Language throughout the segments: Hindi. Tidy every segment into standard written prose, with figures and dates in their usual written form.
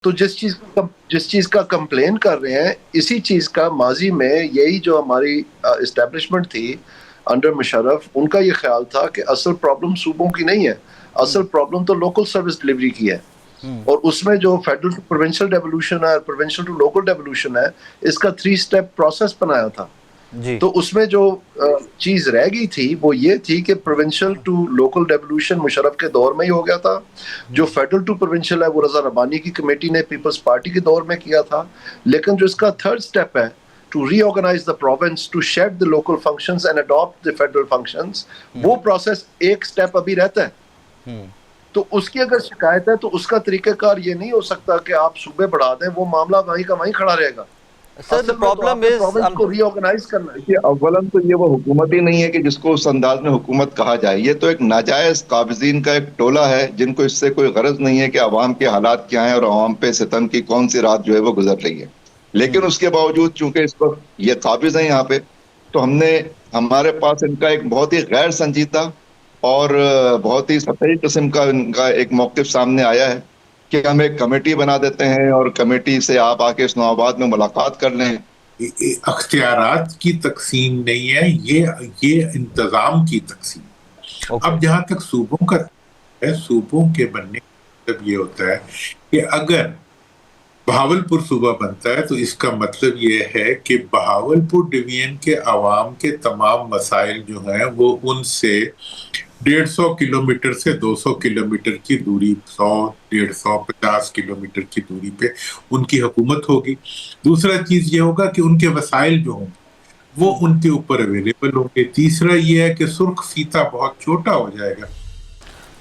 तो जिस चीज का कंप्लेन कर रहे हैं, इसी चीज का माजी में यही जो हमारी इस्टेब्लिशमेंट थी अंडर मुशर्रफ, उनका ये ख्याल था कि असल प्रॉब्लम सूबों की नहीं है, असल प्रॉब्लम तो लोकल सर्विस डिलीवरी की है। और उसमें जो फेडरल टू प्रोविंशियल डेवोल्यूशन है, प्रोविंशियल टू लोकल डेवोल्यूशन है, इसका 3 स्टेप प्रोसेस बनाया था। जी। तो उसमें जो चीज रह गई थी वो ये थी कि provincial to local devolution Musharraf के दौर में ही हो गया था। जो फेडरल टू प्रोविंशियल है वो रजा रब्बानी की कमेटी ने पीपल्स पार्टी के दौर में किया था। लेकिन जो इसका 3rd स्टेप है, to reorganise the province, to shed the local functions and adopt the federal functions, वो प्रोसेस एक स्टेप अभी रहता है। तो उसकी अगर शिकायत है तो उसका तरीकाकार ये नहीं हो सकता कि आप सूबे बढ़ा दें, वो मामला वहीं का वहीं खड़ा रहेगा। सर प्रॉब्लम इज प्रोविंस को रीऑर्गेनाइज करना है। कि अव्वलन तो ये वो हुकूमत ही नहीं है कि जिसको उस अंदाज में हुकूमत कहा जाए। ये तो एक नाजायज काबिजीन का एक टोला है जिनको इससे कोई गरज नहीं है कि अवाम के हालात क्या हैं और अवाम पे सितम की कौन सी रात जो है वो गुजर रही है। लेकिन उसके बावजूद चूंकि इस वक्त ये काबिज है यहाँ पे, तो हमने हमारे पास इनका एक बहुत ही गैर संजीदा और बहुत ही सतही किस्म का इनका एक मौक़िफ़ सामने आया है कि हम एक कमेटी बना देते हैं और कमेटी से आप आके इस्लामाबाद में मुलाकात कर लें। अख्तियारात की तकसीम नहीं है, ये इंतजाम की तकसीम। अब जहां तक सूबों का है, सूबों के बनने का मतलब ये होता है कि अगर बहावलपुर सूबा बनता है तो इसका मतलब ये है कि बहावलपुर डिवीजन के अवाम के तमाम मसाइल जो हैं वो उनसे 150 किलोमीटर से 200 किलोमीटर की दूरी, 100, 150, 50 किलोमीटर की दूरी पे उनकी हुकूमत होगी। दूसरा चीज ये होगा कि उनके वसाइल जो होंगे वो उनके ऊपर अवेलेबल होंगे। तीसरा ये है कि सुर्ख फीता बहुत छोटा हो जाएगा।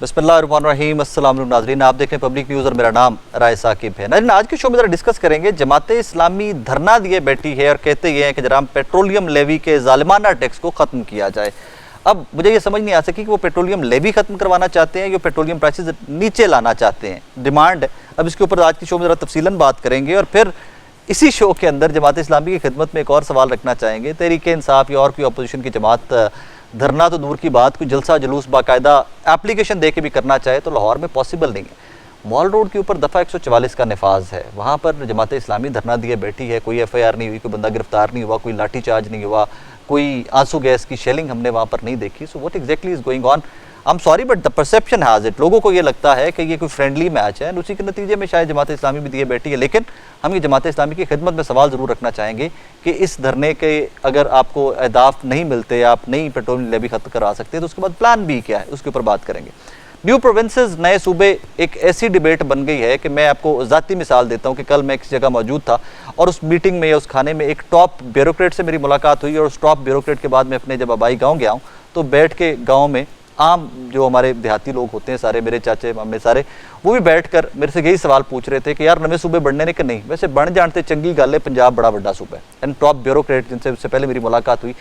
बिस्मिल्लाहिर्रहमानिर्रहीम, अस्सलाम वालेकुम नाज़रीन, आप देख रहे हैं पब्लिक न्यूज़ और मेरा नाम राय साकिब है। नाज़रीन, आज के शो में ज़रा डिस्कस करेंगे, जमात इस्लामी धरना दिए बैठी है और कहते ये हैं कि जनाब पेट्रोलियम लेवी के ज़ालिमाना टैक्स को ख़त्म किया जाए। अब मुझे ये समझ नहीं आ सकी कि वो पेट्रोलियम लेवी ख़त्म करवाना चाहते हैं या पेट्रोलियम प्राइसेस नीचे लाना चाहते हैं, डिमांड है। अब इसके ऊपर आज के शो में ज़रा तफसीलन बात करेंगे और फिर इसी शो के अंदर जमात इस्लामी की खिदमत में एक और सवाल रखना चाहेंगे। तहरीक इंसाफ या और कोई अपोजिशन की जमात धरना तो दूर की बात, कोई जलसा जुलूस बाकायदा एप्लीकेशन दे के भी करना चाहे तो लाहौर में पॉसिबल नहीं है। मॉल रोड के ऊपर दफ़ा 144 का नफाज है, वहाँ पर जमात इस्लामी धरना दिए बैठी है। कोई FIR नहीं हुई, कोई बंदा गिरफ्तार नहीं हुआ, कोई लाठी चार्ज नहीं हुआ, कोई आंसू गैस की शेलिंग हमने वहाँ पर नहीं देखी। So what exactly is going on? I am sorry but the perception has it, लोगों को ये लगता है कि ये कोई फ्रेंडली मैच है, उसी के नतीजे में शायद जमात इस्लामी भी दिए बैठी है। लेकिन हम ये जमात इस्लामी की खिदमत में सवाल ज़रूर रखना चाहेंगे कि इस धरने के अगर आपको अहदाफ नहीं मिलते, आप नई पेट्रोलियम लेवी खत्म करा सकते तो उसके बाद प्लान बी क्या है, उसके ऊपर बात करेंगे। न्यू प्रोविंसेस, नए सूबे, एक ऐसी डिबेट बन गई है कि मैं आपको ज़ाती मिसाल देता हूँ कि कल मैं एक जगह मौजूद था और उस मीटिंग में या उस खाने में एक टॉप ब्यूरोक्रेट से मेरी मुलाकात हुई और उस टॉप ब्यूरोक्रेट के बाद मैं अपने जब आबाई गाँव गया हूँ तो बैठ के गाँव में आम जो हमारे देहाती लोग होते हैं सारे, मेरे चाचे मामे सारे, वो भी बैठकर मेरे से यही सवाल पूछ रहे थे कि यार नवे सूबे बढ़ने ने कि नहीं, वैसे बन जानते चंगी गल है, पंजाब बड़ा बड़ा सूबा है। एंड टॉप ब्यूरोक्रेट जिनसे उससे पहले मेरी मुलाकात हुई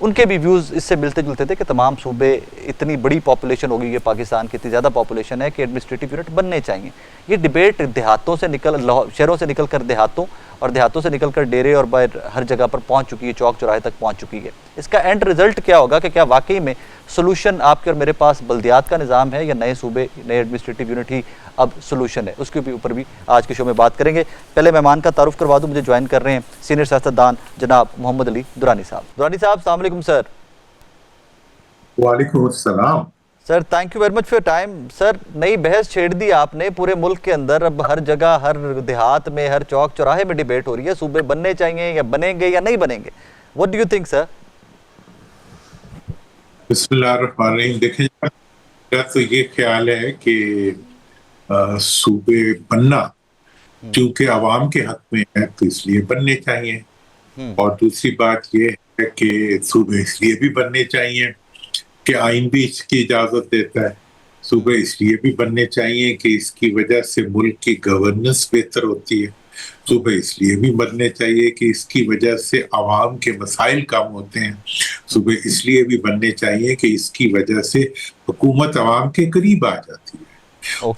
उनके भी व्यूज़ इससे मिलते जुलते थे कि तमाम सूबे, इतनी बड़ी पॉपुलेशन होगी ये पाकिस्तान की, इतनी ज़्यादा पॉपुलेशन है कि एडमिनिस्ट्रेटिव यूनिट बनने चाहिए। ये डिबेट देहातों से निकल, शहरों से निकल कर देहातों और देहातों से निकल कर डेरे और बाहर हर जगह पर पहुंच चुकी है, चौक चौराहे तक पहुंच चुकी है। इसका एंड रिजल्ट क्या होगा कि क्या वाकई में सोल्यूशन आपके और मेरे पास बल्दियात का निज़ाम है या नए सूबे, नए एडमिनिस्ट्रेटिव यूनिट ही अब सोल्यूशन है? उसके ऊपर भी आज के शो में बात करेंगे। पहले मेहमान का तारुफ करवा दूं, मुझे ज्वाइन कर रहे हैं सीनियर सियासतदान जनाब मोहम्मद अली दुरानी साहब। दुरानी साहब, अस्सलाम वालेकुम सर। वालेकुम अस्सलाम sir, thank you very much for time. Sir, नई बहस छेड़ दी आपने पूरे मुल्क के अंदर, अब हर जगह, हर देहात में, हर चौक चौराहे में डिबेट हो रही है, सूबे बनने चाहिए या बनेंगे या नहीं बनेंगे। What do you think sir? बिस्मिल्लाहिर्रहमानिर्रहीम। देखिए, मेरा तो ये ख्याल है कि सूबे बनना क्योंकि आवाम के हक में है तो इसलिए बनने चाहिए। और दूसरी बात ये है कि सूबे इसलिए भी बनने चाहिए कि आइन भी इसकी इजाजत देता है। सूबे इसलिए भी बनने चाहिए कि इसकी वजह से मुल्क की गवर्नेंस बेहतर होती है। सूबे इसलिए भी बनने चाहिए कि इसकी वजह से आवाम के मसाइल कम होते हैं। सूबे इसलिए भी बनने चाहिए कि इसकी वजह से हुकूमत आवाम के करीब आ जाती है।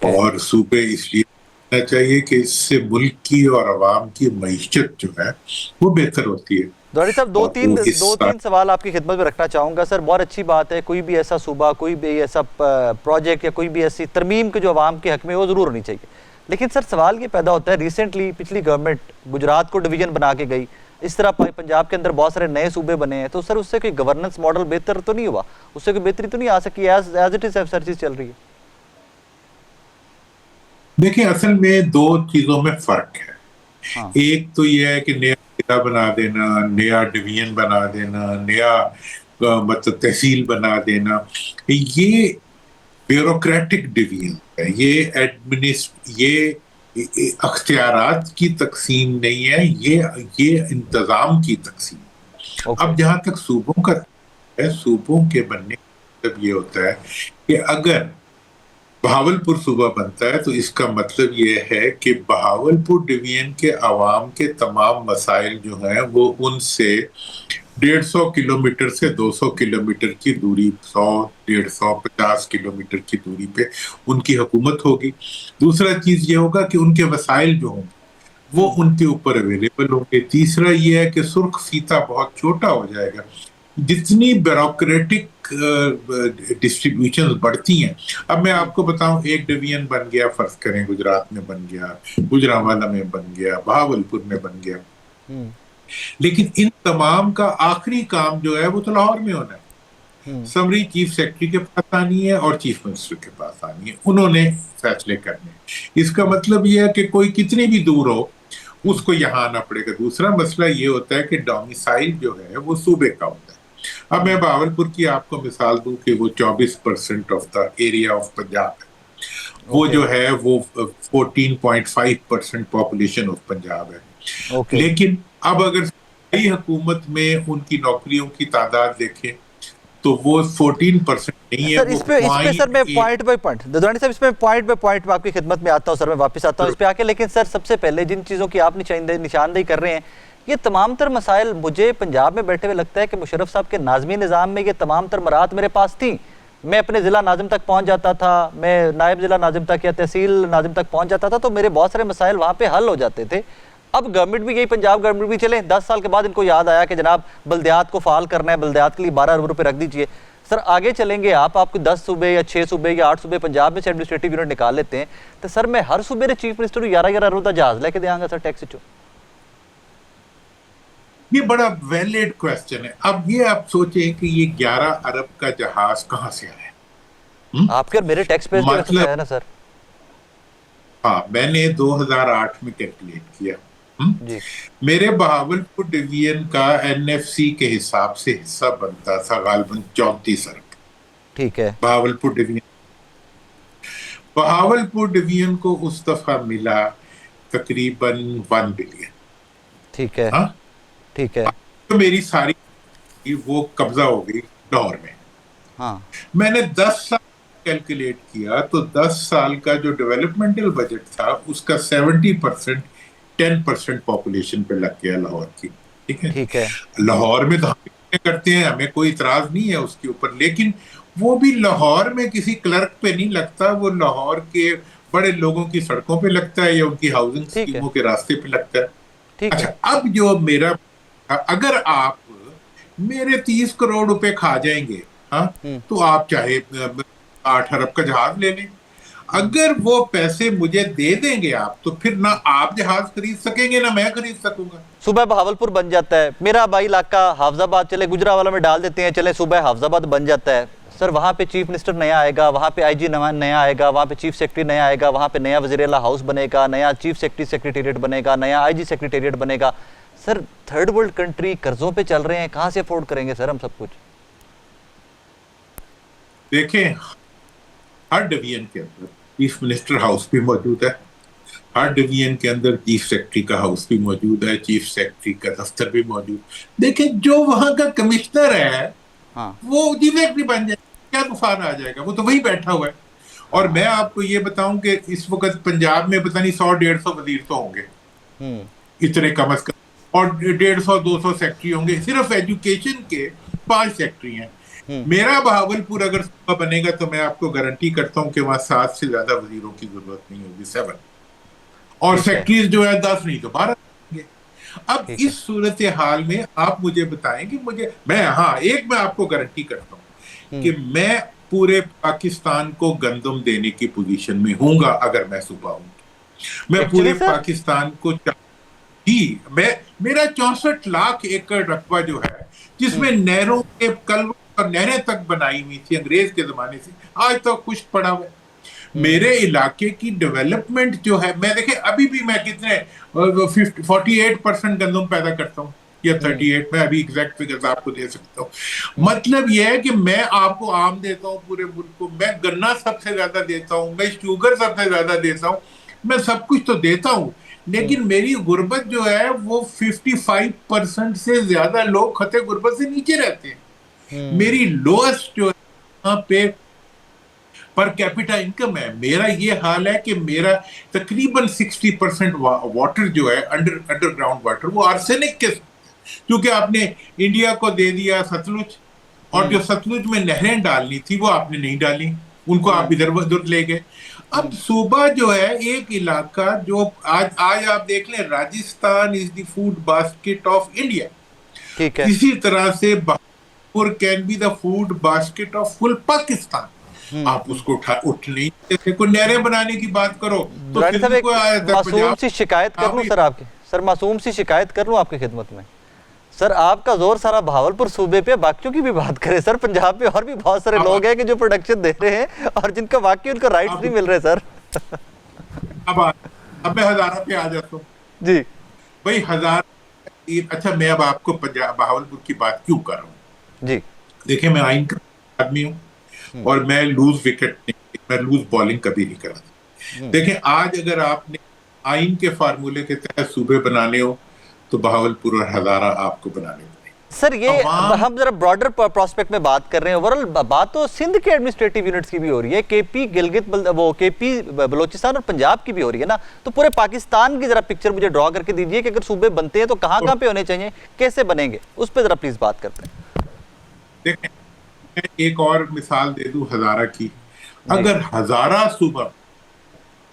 और सूबे इसलिए बनना चाहिए कि इससे मुल्क की और आवाम की मईशत जो है वो बेहतर होती है। दुरानी साहब, दो तीन सवाल आपकी खिदमत में रखना चाहूँगा। सर, बहुत अच्छी बात है, कोई भी ऐसा सूबा, कोई भी ऐसा प्रोजेक्ट या कोई भी ऐसी तरमीम के जो आवाम के हक में वो ज़रूर होनी चाहिए। लेकिन सर सवाल ये पैदा होता है, रिसेंटली पिछली गवर्नमेंट गुजरात को डिवीजन बना के गई, इस तरह पंजाब के अंदर बहुत सारे नए सूबे बने हैं, तो सर उससे कोई गवर्नेंस मॉडल बेहतर तो नहीं हुआ, उससे कोई बेहतरी तो नहीं आ सकी, एज इट इज सर चीज चल रही है? देखिए, असल में दो चीजों में फर्क है। हाँ। एक तो यह है कि नया जिला बना देना, नया डिवीजन बना देना, नया मतलब तहसील बना देना, ये ब्यूरोक्रेटिक डिवीजन है, ये अख्तियारात की तकसीम नहीं है, ये इंतजाम की तकसीम है। Okay. अब जहां तक सूबों का है, सूबों के बनने का मतलब ये होता है कि अगर बहावलपुर सूबा बनता है तो इसका मतलब ये है कि बहावलपुर डिवीजन के अवाम के तमाम मसाइल जो हैं वो उनसे 150 किलोमीटर से 200 किलोमीटर की दूरी, 100, 150, 50 किलोमीटर की दूरी पे उनकी हुकूमत होगी। दूसरा चीज ये होगा कि उनके वसाइल जो होंगे वो उनके ऊपर अवेलेबल होंगे। तीसरा ये है कि सुर्ख फीता बहुत छोटा हो जाएगा। जितनी ब्यूरोक्रेटिक डिस्ट्रीब्यूशन बढ़ती हैं, अब मैं आपको बताऊं, एक डिवीजन बन गया, फर्ज करें गुजरात में बन गया, गुजरांवाला में बन गया, बहावलपुर में बन गया, लेकिन इन तमाम का आखिरी काम जो है वो तो लाहौर में होना है। समरी चीफ सेक्रेटरी के पास आनी है और चीफ मिनिस्टर के पास आनी है, उन्होंने फैसले करने हैं। इसका मतलब यह है कि कोई कितनी भी दूर हो उसको यहाँ आना पड़ेगा। दूसरा मसला ये होता है कि डोमिसाइल जो है वो सूबे का होता है। अब मैं बहावलपुर की आपको मिसाल दूं कि वो 24% of the area of Punjab है, वो जो है वो 14.5% पॉपुलेशन ऑफ पंजाब है। लेकिन अब अगर नई हुकूमत में उनकी नौकरियों की तादाद देखें तो वो 14% नहीं है। सर इस पे सर मैं पॉइंट बाय पॉइंट ददरानी साहब, इसमें पॉइंट बाय पॉइंट मैं आपकी खिदमत में आता हूं सर, मैं वापस आता हूं इस पे आके। लेकिन सर सबसे पहले जिन चीज़ों की आप निशानदेही कर रहे हैं, ये तमाम तर मसाइल मुझे पंजाब में बैठे हुए लगता है कि मुशर्रफ साहब के नाज़मी निज़ाम में ये तमाम तर मराहत मेरे पास थी। मैं अपने ज़िला नाज़िम तक पहुंच जाता था, मैं नायब ज़िला नाज़िम तक या तहसील नाज़िम तक पहुंच जाता था, तो मेरे बहुत सारे मसाइल वहाँ पे हल हो जाते थे। अब गवर्नमेंट भी गई, पंजाब गवर्नमेंट भी चले, 10 साल के बाद इनको याद आया कि जनाब बल्दियात को फाल करना है, बल्दियात के लिए 12 अरब रुपये रख दीजिए। सर आगे चलेंगे आपको 10 सूबे या 6 सूबे या 8 सूबे पंजाब में से एडमिनिस्ट्रेटिव यूनिट निकाल लेते हैं, तो सर मैं हर सूबे के चीफ मिनिस्टर को 11 अरब का जहाज लेके देंगे सर टैक्स चो। ये बड़ा वैलिड क्वेश्चन है। अब ये आप सोचें कि ये 11 अरब का जहाज कहां से आया? आपके और मेरे टैक्स पे मतलब है ना सर? हाँ, मैंने 2008 में कैलकुलेट किया। जी। मेरे बहावलपुर डिवीजन का एनएफसी के हिसाब से हिस्सा बनता था गालबन 34 अरब। ठीक है। बहावलपुर डिवीजन को उस दफा मिला तकरीबन 1 बिलियन। ठीक है। हाँ? ठीक है। तो मेरी सारी वो कब्जा हो गई लाहौर में। हाँ। मैंने 10 साल कैलकुलेट किया तो 10 साल का जो डेवलपमेंटल बजट था उसका 70% 10% पॉपुलेशन पे लग गया लाहौर की। ठीक है। ठीक है। लाहौर में तो हम करते हैं, हमें कोई इतराज नहीं है उसके ऊपर, लेकिन वो भी लाहौर में किसी क्लर्क पे नहीं लगता, वो लाहौर के बड़े लोगों की सड़कों पे लगता है या उनकी हाउसिंग स्कीमों के रास्ते पे लगता है। अच्छा, अब जो मेरा, अगर आप मेरे 30 करोड़ रुपए खा जाएंगे, हाँ, तो आप चाहे 8 अरब का जहाज ले लें। अगर वो पैसे मुझे दे देंगे आप, तो फिर ना आप जहाज खरीद सकेंगे ना मैं खरीद सकूंगा। सुबह बहावलपुर बन जाता है, मेरा भाई इलाका हाफजाबाद, चले गुजरावाला में डाल देते हैं, चले सुबह हाफजाबाद बन जाता है। सर वहाँ पे चीफ मिनिस्टर नया आएगा, वहाँ पे आईजी नया आएगा, वहाँ पे चीफ सेक्रेटरी नया आएगा, वहाँ पे नया वज़ीर आला हाउस बनेगा, नया चीफ सेक्रेटरी सेक्रेटेरिएट बनेगा, नया आईजी सेक्रेटेरिएट बनेगा। सर थर्ड वर्ल्ड कंट्री कर्जों पे चल रहे हैं, कहाँ से अफोर्ड करेंगे सर हम सब कुछ? देखें, हर डिवीजन के अंदर चीफ मिनिस्टर हाउस भी मौजूद है, हर डिवीजन के अंदर चीफ सेक्रेटरी का हाउस भी मौजूद है, चीफ सेक्रेटरी का दफ्तर भी मौजूद। देखें, जो वहां का कमिश्नर है, हाँ, वो चीफ सेक्रेटरी बन जाए, क्या तूफान आ जाएगा, वो तो वही बैठा हुआ है। और मैं आपको ये बताऊं कि इस वक्त पंजाब में पता नहीं 100-150 वजीर तो होंगे, इतने कम अज कम, और 150-200 सेक्रेटरी होंगे। सिर्फ एजुकेशन के 5 सेक्रेटरी हैं। मेरा बहावलपुर अगर सूबा बनेगा तो मैं आपको गारंटी करता हूं कि वहां 7 से ज्यादा वजीरों की जरूरत नहीं होगी, 7, और सेक्रेटरीज जो है 10 नहीं तो 12 होंगे। अब इस सूरत हाल में आप मुझे बताएं कि मैं आपको गारंटी करता हूं कि मैं पूरे पाकिस्तान को गंदम देने की पोजीशन में हूंगा अगर मैं सूबा हूं। मैं Actually, पूरे sir? पाकिस्तान को जी, मेरा 64 लाख एकड़ रकबा जो है, जिसमें नहरों के कल और नहरें तक बनाई हुई थी अंग्रेज के जमाने से, आज तो कुछ पड़ा हुआ है। मेरे इलाके की डेवलपमेंट जो है, मैं देखे अभी भी मैं कितने 48% गंदम पैदा करता हूँ या 38, मैं अभी एग्जैक्ट फिगर्स आपको दे सकता हूँ। मतलब यह है कि मैं आपको आम देता हूँ पूरे मुल्क को, मैं गन्ना सबसे ज्यादा देता हूँ, मैं शुगर सबसे ज्यादा देता हूँ, मैं सब कुछ तो देता हूँ, लेकिन मेरी गुर्बत जो है वो 55% से ज्यादा लोग खते गुर्बत से नीचे रहते हैं। मेरी लोएस्ट जो है यहाँ पे पर कैपिटा इनकम है। मेरा ये हाल है कि मेरा तकरीबन 60% वाटर जो है अंडरग्राउंड वाटर वो आर्सेनिक के, क्योंकि आपने इंडिया को दे दिया सतलुज, और जो सतलुज में नहरें डालनी थी वो आपने नहीं डाली, उनको आप इधर उधर ले गए। अब सूबा जो है एक इलाका जो आज आज आप देख लें, Rajasthan is the food basket of India, ठीक है। इसी तरह से बहादुर can be the food basket of full Pakistan. आप उसको उठ नहीं सकते। कोई नहरें बनाने की बात करो तो दुरानी साहब, फिर एक कोई आया था मासूम पंजाब, सी शिकायत कर लूं सर आपके, सर मासूम सी शिकायत कर लूं आपकी खिदमत में। सर आपका जोर सारा भावलपुर सूबे पे, बाकियों की भी बात करें सर, पंजाब में और भी बहुत सारे लोग हैं कि जो प्रोडक्शन दे रहे हैं और जिनका वाकई उनको राइट्स नहीं मिल रहे सर। अब मैं हजारा पे आ जाता हूँ जी भाई। अच्छा, मैं अब आपको पंजाब बहावलपुर की बात क्यों कर रहा हूँ? जी। देखिए, मैं आइन का आदमी हूँ और मैं लूज विकेट नहीं, मैं लूज बॉलिंग कभी नहीं कराता। देखिए, आज अगर आपने आइन के फार्मूले के तहत सूबे बनाने हो तो बहावलपुर और हजारा आपको बनाने होंगे। सर ये हम जरा ब्रॉडर प्रोस्पेक्ट में बात कर रहे हैं, ओवरऑल बात तो सिंध के एडमिनिस्ट्रेटिव यूनिट्स की भी हो रही है, केपी गिलगित वो केपी बलोचिस्तान और पंजाब की भी हो रही है ना, तो पूरे पाकिस्तान की जरा पिक्चर मुझे ड्रॉ करके दीजिए कि अगर सूबे बनते हैं तो कहाँ कहाँ पे होने चाहिए, कैसे बनेंगे, उस पर जरा प्लीज बात करते हैं। देखें, मैं एक और मिसाल दे दूं हजारा की। अगर हजारा सूबा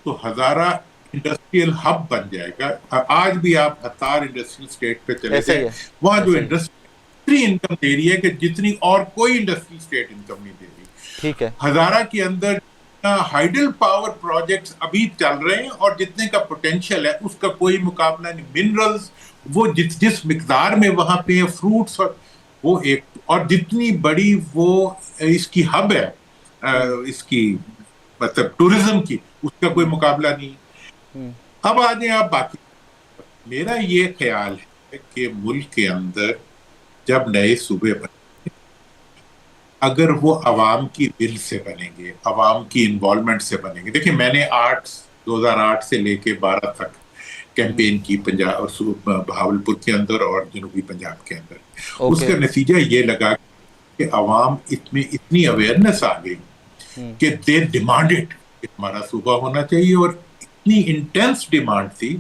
तो हजारा इंडस्ट्रियल हब बन जाएगा। आज भी आप हतार इंडस्ट्रियल स्टेट पे चले जाए, वहां जो इंडस्ट्री इनकम दे रही है कि जितनी और कोई इंडस्ट्री स्टेट इनकम नहीं दे रही। ठीक है। हजारा के अंदर हाइडल पावर प्रोजेक्ट्स अभी चल रहे हैं और जितने का पोटेंशियल है उसका कोई मुकाबला नहीं। मिनरल्स वो जिस मिकदार में वहां पे फ्रूट्स और वो एक, और जितनी बड़ी वो इसकी हब है इसकी मतलब टूरिज्म की, उसका कोई मुकाबला नहीं। अब आ जाए आप बाकी। मेरा ये ख्याल है कि मुल्क के अंदर जब नए सूबे बनेंगे, अगर वो अवाम की दिल से बनेंगे, अवाम की इन्वॉल्वमेंट से बनेंगे। देखिए, मैंने 2008 से लेके 12 तक कैंपेन की पंजाब और बहावलपुर के अंदर और जनूबी पंजाब के अंदर। उसका नतीजा ये लगा कि अवाम इसमें इतनी अवेयरनेस आ गई कि दे डिमांडेड कि हमारा सूबा होना चाहिए, और इतनी इंटेंस डिमांड थी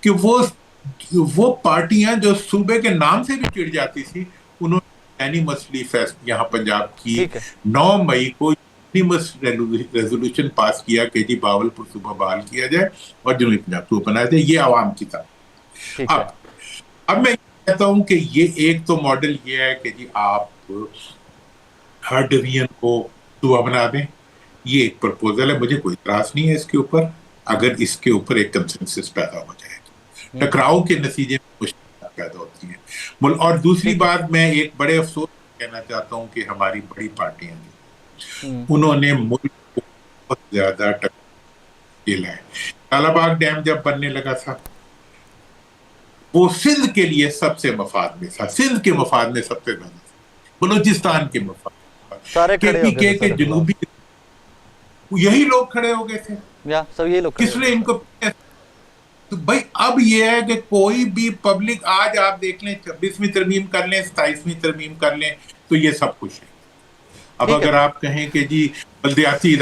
कि वो पार्टियां जो सूबे के नाम से भी चिढ़ जाती थी, उन्होंने एनिमसली फेस्ट यहाँ पंजाब की 9 मई को रेजोल्यूशन पास किया कि जी बहावलपुर सूबा बहाल किया जाए और जनूबी पंजाब सूबा बनाया जाए। ये आवाम की था। अब मैं कहता हूं कि ये एक तो मॉडल ये है कि जी आप हर डिवीजन को सूबा बना दें। ये एक प्रपोजल है, मुझे कोई इतराज नहीं है इसके ऊपर, अगर इसके ऊपर एक कंसेंसस पैदा हो जाए। टकराव के नतीजे में मुश्किल पैदा होती है। और दूसरी बात, मैं एक बड़े अफसोस कहना चाहता हूं कि हमारी बड़ी पार्टियां उन्होंने मुल्क को बहुत ज्यादा झेला है। कालाबाग डैम जब बनने लगा था, वो सिंध के लिए सबसे मफाद में था, सिंध के मफाद में सबसे ज्यादा था, बलूचिस्तान के मफाद, केपीके के जनूबी यही लोग खड़े हो गए थे, सब यही लोग। किसने इनको? तो भाई अब ये है कि कोई भी पब्लिक, आज आप देख लें 26वीं तरमीम कर लें, 27वीं तरमीम कर लें, तो ये सब कुछ है। अब अगर आप कहें कि जी बल्दियाती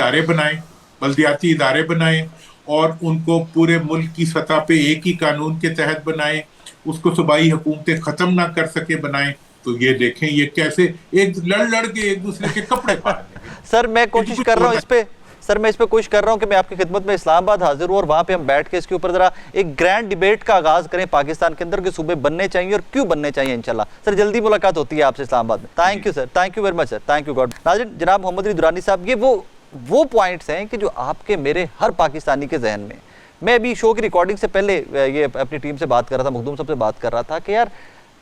इदारे बनाएं और उनको पूरे मुल्क की सतह पे एक ही कानून के तहत बनाएं, उसको सूबाई हुकूमतें खत्म ना कर सके बनाएं, तो ये देखें ये कैसे एक लड़ के एक दूसरे के कपड़े फाड़ देंगे। सर मैं कोशिश कर रहा हूँ इस पे, सर मैं इस पे कोशिश कर रहा हूं कि मैं आपकी खिदमत में इस्लामाबाद हाजिर हूं और वहां पे हम बैठ के इसके ऊपर जरा एक ग्रैंड डिबेट का आगाज करें पाकिस्तान के अंदर के सूबे बनने चाहिए और क्यों बनने चाहिए। इंशाल्लाह सर जल्दी मुलाकात होती है आपसे इस्लामाबाद में। Thank you sir, thank you very much sir, thank you God. नाज़रीन, जनाब मोहम्मद अली दुरानी साहब, ये वो पॉइंट्स हैं कि जो आपके मेरे हर पाकिस्तानी के जहन में मैं अभी शो की रिकॉर्डिंग से पहले ये अपनी टीम से बात कर रहा था, मखदूम साहब से बात कर रहा था कि यार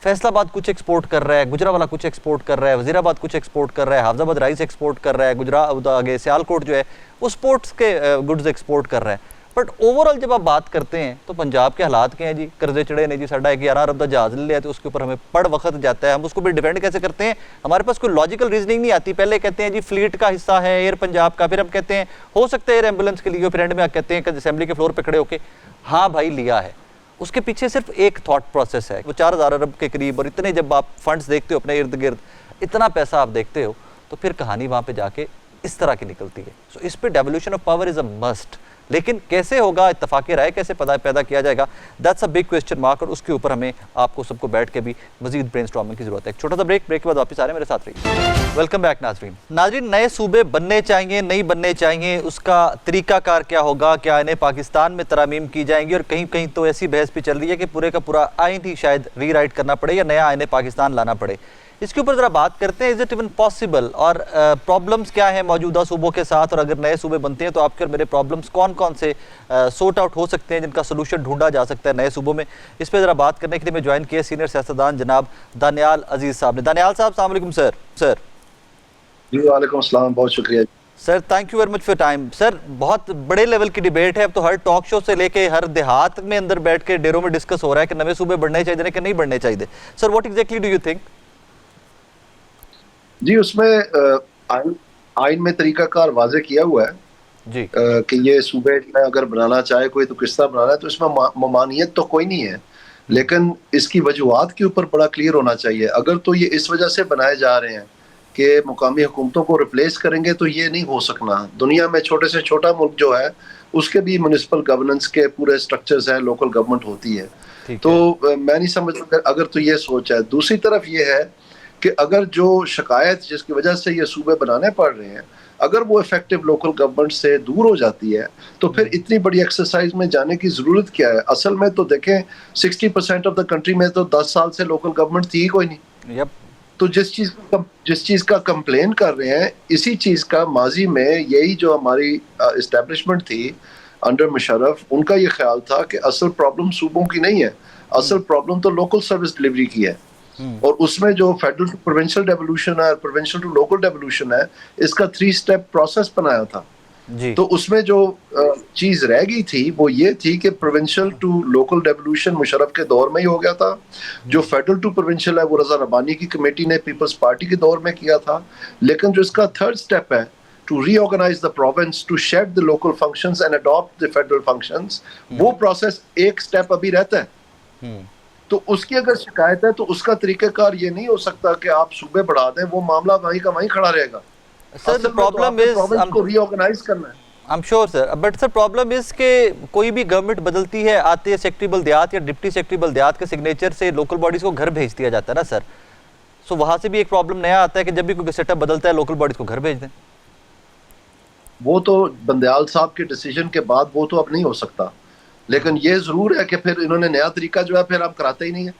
फैसलाबाद कुछ एक्सपोर्ट कर रहा है, गुजरावाला कुछ एक्सपोर्ट कर रहा है, वजीराबाद कुछ एक्सपोर्ट कर रहा है, हाफजाबाद राइस एक्सपोर्ट कर रहा है, गुजरात आगे सियालकोट जो है वो स्पोर्ट्स के गुड्स एक्सपोर्ट कर रहा है। बट ओवरऑल जब आप बात करते हैं तो पंजाब के हालात क्या हैं जी? कर्जे चढ़े ने जी, साढ़ा 11 अरब का जहाज ले लिया तो उसके ऊपर हमें पड़ वक्त जाता है, हम उसको भी डिपेंड कैसे करते हैं? हमारे पास कोई लॉजिकल रीजनिंग नहीं आती। पहले कहते हैं जी फ्लीट का हिस्सा है एयर पंजाब का, फिर हम कहते हैं हो सकता है एयर एम्बुलेंस के लिए, फिर एंड में कहते हैं असेंबली के फ्लोर पर खड़े होके हाँ भाई लिया है। उसके पीछे सिर्फ एक थॉट प्रोसेस है, वो 4000 अरब के करीब, और इतने जब आप फंड्स देखते हो अपने इर्द गिर्द, इतना पैसा आप देखते हो तो फिर कहानी वहाँ पे जाके इस तरह की निकलती है। सो इस पे devolution of power is a must, लेकिन कैसे होगा, इत्तफाक़ राय कैसे पैदा किया जाएगा, that's a big question mark, और उसके ऊपर हमें आपको सबको बैठ के भी मजीद ब्रेनस्टॉर्मिंग की जरूरत है। एक छोटा सा ब्रेक के बाद वापस आ रहे हैं, मेरे साथ रहिए। वेलकम बैक नाजरीन। नए सूबे बनने चाहिए, नहीं बनने चाहिए, उसका तरीकाकार क्या होगा? क्या इन्हें पाकिस्तान में तरमीम की जाएंगी? और कहीं कहीं तो ऐसी बहस भी चल रही है कि पूरे का पूरा आइन ही शायद रीराइट करना पड़े या नया आइन पाकिस्तान लाना पड़े। इसके ऊपर ज़रा बात करते हैं, इज़ इट इवन पॉसिबल, और प्रॉब्लम्स क्या हैं मौजूदा सूबों के साथ, और अगर नए सूबे बनते हैं तो आपके और मेरे प्रॉब्लम्स कौन कौन से सॉर्ट आउट हो सकते हैं, जिनका सोल्यूशन ढूंढा जा सकता है नए सूबों में। इस पर ज़रा बात करने के लिए मैं ज्वाइन किया सीनियर सियासतदान जनाब दानियाल अजीज़ साहब ने। दानियाल साहब अस्सलाम वालेकुम सर। जी वालेकुम अस्सलाम, बहुत शुक्रिया sir, thank you very much for time. Sir, बहुत बड़े लेवल की डिबेट है, अब तो हर टॉक शो से लेके हर देहात में अंदर बैठ के डेरों में डिस्कस हो रहा है कि नए सूबे बढ़ने चाहिए कि नहीं बढ़ने चाहिए। Sir, what exactly do you think? जी, उसमें आइन में तरीकाकार वाजे किया हुआ है जी कि ये सूबे अगर बनाना चाहे कोई तो किस तरह बनाना है, तो इसमें ममानियत तो कोई नहीं है, लेकिन इसकी वजूहात के ऊपर बड़ा क्लियर होना चाहिए। अगर तो ये इस वजह से बनाए जा रहे हैं कि मुकामी हुकूमतों को रिप्लेस करेंगे, तो ये नहीं हो सकना। दुनिया में छोटे से छोटा मुल्क जो है उसके भी म्युनिसिपल गवर्नेंस के पूरे स्ट्रक्चर्स हैं, लोकल गवर्नमेंट होती है। तो मैं नहीं समझता अगर तो ये सोच है। दूसरी तरफ ये है कि अगर जो शिकायत जिसकी वजह से ये सूबे बनाने पड़ रहे हैं, अगर वो इफेक्टिव लोकल गवर्नमेंट से दूर हो जाती है, तो फिर इतनी बड़ी एक्सरसाइज में जाने की जरूरत क्या है? असल में तो देखें 60% ऑफ द कंट्री में तो 10 साल से लोकल गवर्नमेंट थी ही कोई नहीं। तो जिस चीज का कंप्लेन कर रहे हैं, इसी चीज का माजी में यही जो हमारी एस्टेब्लिशमेंट थी अंडर मुशर्रफ, उनका ये ख्याल था कि असल प्रॉब्लम सूबों की नहीं है, असल प्रॉब्लम तो लोकल सर्विस डिलीवरी की है। और उसमें जो फेडरल टू प्रोविंशियल डेवोल्यूशन है, प्रोविंशियल टू लोकल डेवोल्यूशन है, इसका 3 स्टेप प्रोसेस बनाया था जी। तो उसमें जो चीज रह गई थी वो ये थी कि provincial to local devolution Musharraf के दौर में ही हो गया था। जो फेडरल टू प्रोविंशियल है वो रजा रबानी की कमेटी ने पीपल्स पार्टी के दौर में किया था। लेकिन जो इसका 3rd स्टेप है to reorganise the province, to shed the local functions and adopt the federal functions, वो प्रोसेस एक स्टेप अभी रहता है। तो उसकी अगर शिकायत है तो उसका तरीकाकार ये नहीं हो सकता कि आप सूबे बढ़ा दें, वो मामला वहीं का वहीं खड़ा रहेगा। सर, द प्रॉब्लम इज को रीऑर्गेनाइज करना है। I am sure sir, but sir problem is के कोई भी गवर्नमेंट बदलती है, आते सेक्रेटरी बल्दियात या डिप्टी सेक्रेटरी बल्दियात के सिग्नेचर से लोकल बॉडीज को घर भेज दिया जाता है ना सर। सो वहां से भी एक प्रॉब्लम नया आता है कि जब भी कोई सेटअप बदलता है लोकल बॉडीज को घर भेज दें। वो तो बंदयाल साहब के डिसीजन के बाद वो तो अब नहीं हो सकता, लेकिन ये जरूर है कि फिर इन्होंने नया तरीका जो है फिर आप कराते ही नहीं है।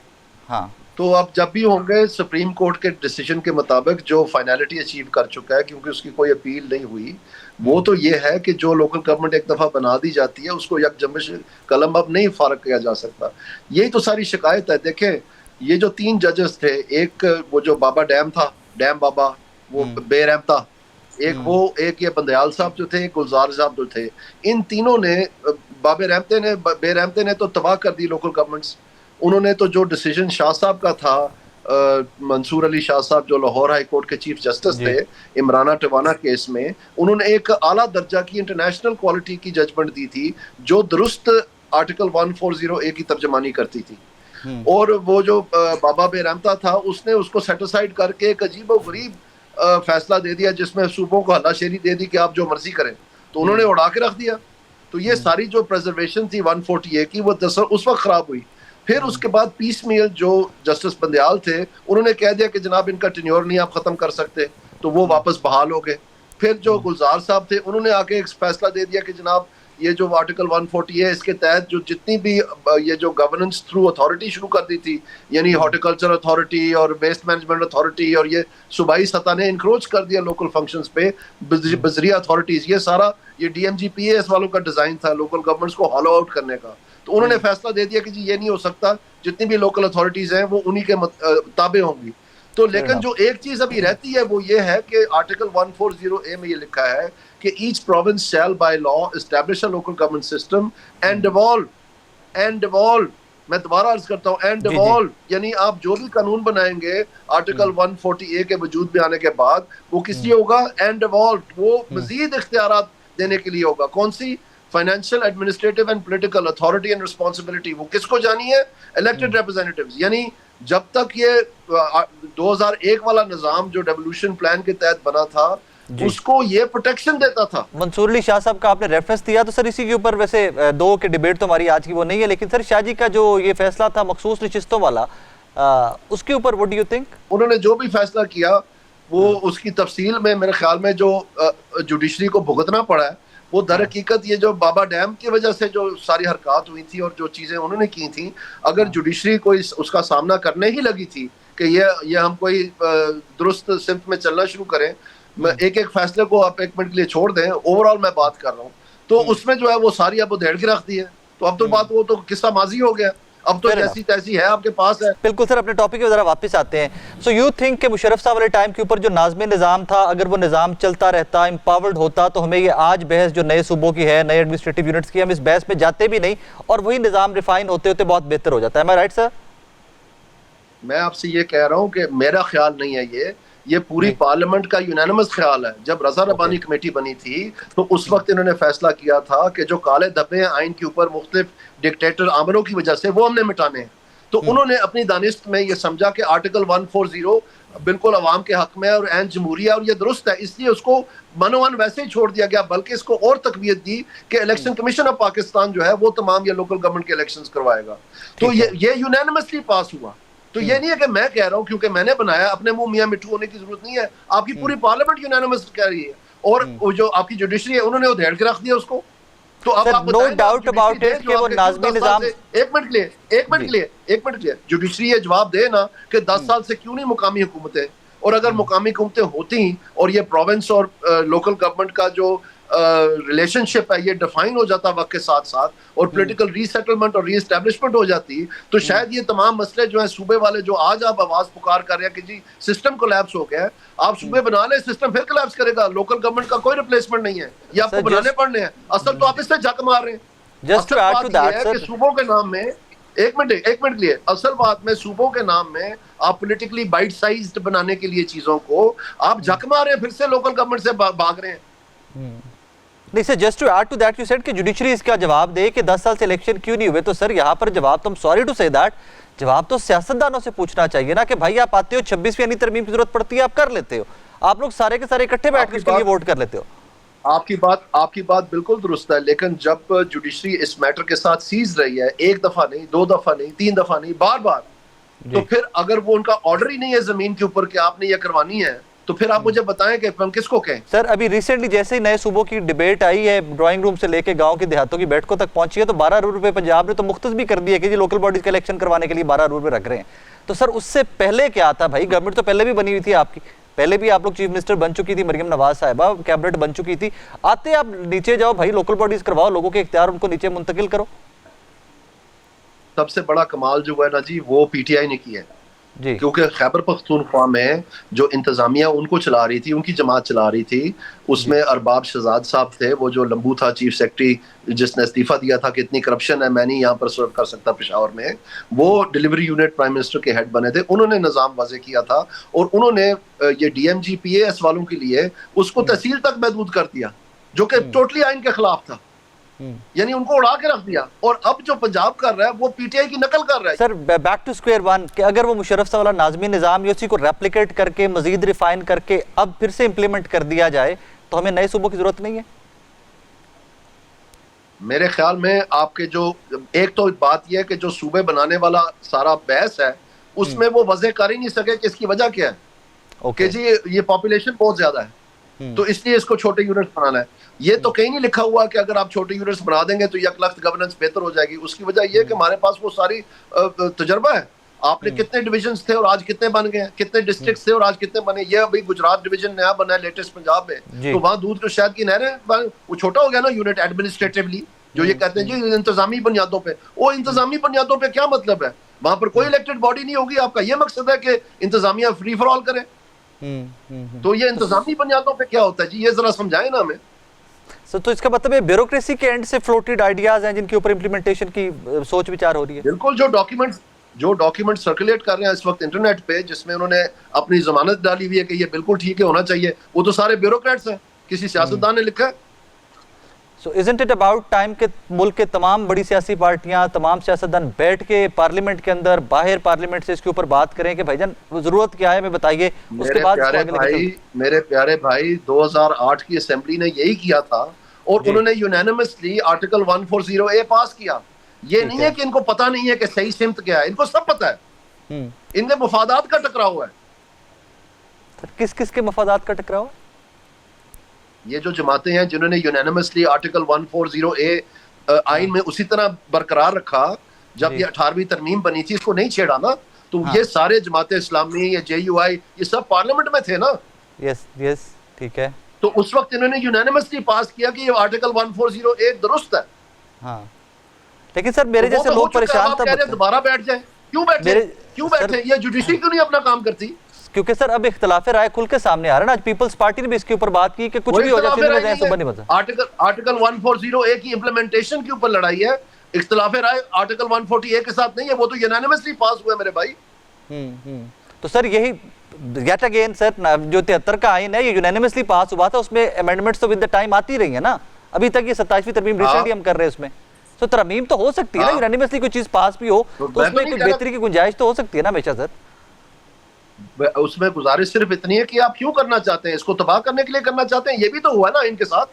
हाँ, तो अब जब भी होंगे सुप्रीम कोर्ट के डिसीजन के मुताबिक जो फाइनलिटी अचीव कर चुका है, क्योंकि उसकी कोई अपील नहीं हुई, वो तो ये है कि जो लोकल गवर्नमेंट एक दफा बना दी जाती है उसको यकजम्बिश कलम अब नहीं फारग किया जा सकता। यही तो सारी शिकायत है। देखें, ये जो 3 जजेस थे, एक वो जो बाबा डैम था, डैम बाबा, वो बेरहम था, एक ये बंदयाल साहब जो थे, गुलजार साहब जो थे, इन तीनों ने बेरहमते ने तो तबाह कर दी लोकल गवर्नमेंट्स। उन्होंने तो जो डिसीजन शाह साहब का था, मंसूर अली शाह साहब जो लाहौर हाई कोर्ट के चीफ जस्टिस थे इमराना टवाना केस में, उन्होंने एक आला दर्जा की इंटरनेशनल क्वालिटी की जजमेंट दी थी जो दुरुस्त आर्टिकल 140A की तर्जमानी करती थी। और वो जो बाबा बेरहमता था उसने उसको सेटिसाइड करके एक अजीब और गरीब फैसला दे दिया जिसमें सूबों को हलाशेरी दे दी कि आप जो मर्जी करें, तो उन्होंने उड़ा के रख दिया। तो ये सारी जो प्रिजर्वेशन थी 140A की, वो उस वक्त खराब हुई। फिर उसके बाद पीसमेल जो जस्टिस बंदयाल थे, उन्होंने कह दिया कि जनाब इनका टेन्योर नहीं आप खत्म कर सकते, तो वो वापस बहाल हो गए। फिर जो गुलजार साहब थे, उन्होंने आके एक फैसला दे दिया कि जनाब ये जो आर्टिकल 140 है इसके तहत जो जितनी भी ये जो गवर्नेंस थ्रू अथॉरिटी शुरू कर दी थी, यानी हॉर्टिकल्चर अथॉरिटी और वेस्ट मैनेजमेंट अथॉरिटी, और ये सूबाई सतह ने इंक्रोच कर दिया लोकल फंक्शंस पे बजरिया अथॉरिटीज, ये सारा ये DMGPAS वालों का डिजाइन था लोकल गवर्नमेंट्स को हॉलो आउट करने का। तो उन्होंने फैसला दे दिया कि जी ये नहीं हो सकता, जितनी भी लोकल अथॉरिटीज हैं वो उन्हीं के ताबे होंगी। तो लेकिन जो एक चीज अभी रहती है वो ये है कि आर्टिकल 140A में ये लिखा है कि each province shall by law establish a local government system and devolve, मैं दोबारा अर्ज करता हूँ, एंड डिवॉल्व, यानी आप जो भी कानून बनाएंगे आर्टिकल 140A के वजूद में आने के बाद वो किस लिए होगा? एंड डिवॉल्व, वो मजीद इख्तियारात देने के लिए होगा। कौन सी? Financial, administrative and political authority and responsibility. वो किसको जानी है? Elected representatives. यानी जब तक ये 2001 वाला निजाम जो डेवोल्यूशन प्लान के तहत बना था उसको ये प्रोटेक्शन देता था। मंसूर अली शाह साहब का आपने रेफरेंस दिया, तो सर इसी के ऊपर वैसे दो के डिबेट तो हमारी आज की वो नहीं है, लेकिन सर शाह जी का जो ये फैसला था मखसूस नशिस्तों वाला, उसके ऊपर व्हाट डू यू थिंक? उन्होंने जो भी फैसला किया वो उसकी तफसील में मेरे ख्याल में जो जुडिशरी को भुगतना पड़ा है वो दर हकीकत ये जो बाबा डैम की वजह से जो सारी हरकत हुई थी और जो चीजें उन्होंने की थी, अगर जुडिशरी को उसका सामना करने ही लगी थी कि ये हम कोई दुरुस्त सिमत में चलना शुरू करें, एक एक फैसले को आप एक मिनट के लिए छोड़ दें, ओवरऑल मैं बात कर रहा हूँ, तो उसमें जो है वो सारी अब धेड़ के रख दी है। तो अब तो बात वो तो किस्सा माजी हो गया, अब तो जैसी तैसी है आपके पास है। बिल्कुल सर, अपने टॉपिक पे जरा वापस आते हैं। सो यू थिंक कि मुशर्रफ साहब वाले टाइम के ऊपर जो नाज़्म निज़ाम था, अगर वो निज़ाम चलता रहता, एम्पावर्ड होता, तो हमें ये आज बहस जो नए सूबों की है, नए एडमिनिस्ट्रेटिव यूनिट्स की, हम इस बहस में जाते भी नहीं और वही निज़ाम रिफाइन होते होते बहुत बेहतर हो जाता है। मैं राइट सर? मैं आपसे ये कह रहा हूँ कि मेरा ख्याल नहीं है, ये पूरी पार्लियामेंट का यूनानिमस ख्याल है। जब रजा रबानी कमेटी बनी थी तो उस वक्त इन्होंने फैसला किया था कि जो काले धब्बे हैं आइन के ऊपर मुख्तलिफ डिक्टेटर आमलों की वजह से, वो हमने मिटाने हैं। तो उन्होंने अपनी दानिश्त में ये समझा कि आर्टिकल 140 बिल्कुल अवाम के हक में और एन जमहूरिया और ये दुरुस्त है, इसलिए उसको मनोवन वैसे ही छोड़ दिया गया, बल्कि इसको और तकवीत दी कि इलेक्शन कमीशन ऑफ पाकिस्तान जो है वो तमाम ये लोकल गवर्नमेंट के इलेक्शंस करवाएगा। तो ये यूनानिमसली पास हुआ। तो ये नहीं है कि मैं कह रहा हूं क्योंकि मैंने बनाया, अपने मुंह मियां मिट्ठू होने की जरूरत नहीं है। आपकी पूरी पार्लियामेंट यूनानिमस कह रही है और जो आपकी जुडिशरी है उन्होंने उधेड़ के रख दिया उसको। तो अब आप नो डाउट अबाउट इट कि वो नाज़मी निज़ाम, एक मिनट के लिए जुडिशरी ये जवाब दे ना कि 10 साल से क्यों नहीं मुकामी हुकूमतें, और अगर मुकामी हुकूमतें होती और ये प्रोविंस और लोकल गवर्नमेंट का जो रिलेशनशिप है ये डिफाइन हो जाता वक्त के साथ साथ और पॉलिटिकल रीसेटलमेंट और रीएस्टैब्लिशमेंट हो जाती, तो शायद ये तमाम मसले जो है सूबे वाले जो आज आप आवाज पुकार कर रहे हैं कि जी सिस्टम कोलैप्स हो गया है, आप सूबे बना ले, सिस्टम फिर कोलैप्स करेगा। लोकल गवर्नमेंट का कोई रिप्लेसमेंट नहीं है, ये आपको बनाने पड़ने हैं। असल तो आप इससे झक मार रहे हैं। Just to add to that sir, सूबों के नाम में एक मिनट लिए, असल बात में सूबों के नाम में आप पॉलिटिकली बाइट साइज्ड बनाने के लिए चीजों को आप झक मार रहे हैं, फिर से लोकल गवर्नमेंट से भाग रहे हैं। नहीं sir, just to add to that, you said कि जुडिशरी इसका जवाब दे कि 10 साल से इलेक्शन क्यों नहीं हुए, तो सर यहाँ पर जवाब तो, सॉरी टू से दैट, जवाब तो सियासतदानों से पूछना चाहिए ना कि भाई आप आते हो 26वीं यानी तरमीम की जरूरत पड़ती है, आप कर लेते हो, आप लोग सारे के सारे इकट्ठे बैठ के उसके लिए वोट कर लेते हो। आपकी बात बिल्कुल दुरुस्त है, लेकिन जब जुडिशरी इस मैटर के साथ सीज रही है, एक दफा नहीं, 2 दफा नहीं, 3 दफा नहीं, बार बार, तो फिर अगर वो उनका ऑर्डर ही नहीं है जमीन के ऊपर कि आपने ये करवानी है, तो फिर आप मुझे बताएं कि हम किसको कहें। सर अभी रिसेंटली जैसे ही नए सूबों की डिबेट आई है, ड्राइंग रूम से लेके गांव के देहातों की बैठकों तक पहुंची है, तो 12 रुपए पंजाब ने तो मुख्तस भी कर दिया कि जी लोकल बॉडीज का इलेक्शन करवाने के लिए 12 रुपए रख रहे हैं। तो सर उससे पहले क्या था भाई? गवर्नमेंट तो पहले भी बनी हुई थी आपकी, पहले भी आप लोग चीफ मिनिस्टर बन चुकी थी, मरियम नवाज साहिबा कैबिनेट बन चुकी थी, आते आप नीचे जाओ भाई, लोकल बॉडीज करवाओ, लोगों के इख्तियार उनको नीचे मुंतकिल करो। सबसे बड़ा कमाल जो है ना जी वो पीटीआई ने किया है, क्योंकि खैबर पख्तूनख्वा में जो इंतजामिया उनको चला रही थी, उनकी जमात चला रही थी, उसमें अरबाब शहजाद साहब थे, वो जो लंबू था चीफ सेक्रेटरी जिसने इस्तीफा दिया था कि इतनी करप्शन है मैं नहीं यहाँ पर सर्व कर सकता पेशावर में, वो डिलीवरी यूनिट प्राइम मिनिस्टर के हेड बने थे, उन्होंने निज़ाम वाजे किया था और उन्होंने ये DMGPAS वालों के लिए उसको तहसील तक महदूद कर दिया जो कि टोटली आइन के खिलाफ था, यानी उनको उड़ा के रख दिया। और अब जो पंजाब कर रहा है वो पीटीआई की नकल कर रहा है। Sir back to square one कि अगर वो मुशर्रफ साहब वाला नाज़मी निज़ाम उसी को रेप्लिकेट करके मजीद रिफाइन करके अब फिर से इंप्लीमेंट कर दिया जाए तो हमें नए सूबों की जरूरत नहीं है। मेरे ख्याल में आपके जो एक तो बात यह है कि जो सूबे बनाने वाला सारा बहस है उसमें वो वजह कर ही नहीं सके कि इसकी वजह क्या है। ओके जी, ये पॉपुलेशन बहुत ज्यादा है, तो इसलिए इसको छोटे यूनिट्स बनाना है। ये तो कहीं नहीं लिखा हुआ कि अगर आप छोटे यूनिट्स बना देंगे तो यकलख्त गवर्नेंस बेहतर हो जाएगी। उसकी वजह यह है कि हमारे पास वो सारी तजर्बा है। आपने कितने डिविजन्स थे और आज कितने बन गए, कितने डिस्ट्रिक्ट्स थे और आज कितने बने। ये अभी गुजरात डिवीजन नया बना है लेटेस्ट पंजाब में, तो वहां दूध और शहद की नहरें, वो छोटा हो गया ना यूनिट एडमिनिस्ट्रेटिवली। जो ये कहते हैं जी इंतजामी बुनियादों पे, वो इंतजामी बुनियादों पे क्या मतलब है? वहां पर कोई इलेक्टेड बॉडी नहीं होगी। आपका ये मकसद है कि इंतजामिया फ्री फॉर ऑल करे। तो ये इंतजामी बुनियादों पे क्या होता है जी, ये जरा समझाएं ना हमें। सर तो इसका मतलब है ब्यूरोक्रेसी के एंड से फ्लोटेड आइडियाज हैं जिनके ऊपर इंप्लीमेंटेशन की सोच विचार हो रही है। बिल्कुल। जो डॉक्यूमेंट सर्कुलेट कर रहे हैं इस वक्त इंटरनेट पे, जिसमें उन्होंने अपनी जमानत डाली हुई है कि ये बिल्कुल ठीक है, होना चाहिए, वो तो सारे ब्यूरोक्रेट्स हैं, किसी सियासतदान ने लिखा है। सो इजंट इट अबाउट टाइम के मुल्क के तमाम बड़ी सियासी पार्टियां, तमाम सियासतदान बैठ के पार्लियामेंट के अंदर, बाहर पार्लियामेंट से इसके ऊपर बात करें कि भाईजान जरूरत क्या है, हमें बताइए, उसके बाद मेरे प्यारे भाई 2008 की असेंबली ने यही किया था और उन्होंने यूनानिमसली आर्टिकल 140A पास किया। ये नहीं है कि इनको पता नहीं है कि सही सिमत क्या है, इनको सब पता है। इनके मफादात का टकराव है। किस किस के मफादात का टकराव? ये जो जमातें हैं जिन्होंने यूनानिमसली आर्टिकल 140A आइन में उसी तरह बरकरार रखा जब ये 18वीं तरमीम बनी थी, इसको नहीं छेड़ा ना, तो ये सारे जमातें इस्लामी, ये JUI, ये सब पार्लियामेंट में थे ना। यस ठीक है। तो उस वक्त इन्होंने यूनानिमसली पास किया कि ये आर्टिकल 140A दुरुस्त है। हाँ, लेकिन सर मेरे जैसे लोग परेशान तब दोबारा बैठ जाए। क्यों बैठे? ये जुडिशरी क्यों नहीं अपना काम करती? क्योंकि सर अब इख्तिलाफ राय खुल के सामने आ रहा है ना। आज पीपल्स पार्टी ने भी इसके ऊपर बात की कि कुछ भी हो जाए आर्टिकल 140A की इंप्लीमेंटेशन के ऊपर लड़ाई है, इख्तिलाफ राय आर्टिकल 140A के साथ नहीं है। वो तो यूनानिमसली पास हुआ मेरे भाई। तो सर यही गेट अगेन सर, जो 73 का आइन है ये यूनानिमसली पास हुआ था, उसमें अमेंडमेंट्स तो विद द टाइम आती रही है ना। अभी तक ये 27वीं तरमीम रिसेंटली हम कर रहे हैं, उसमें तो तरमीम तो हो सकती है ना, यूनानिमसली कोई चीज पास भी हो तो उसमें कुछ बेहतरी की गुंजाइश तो हो सकती है ना हमेशा सर। उसमें गुजारिश सिर्फ इतनी है कि आप क्यों करना चाहते हैं, इसको तबाह करने के लिए करना चाहते हैं। ये भी तो हुआ ना इनके साथ,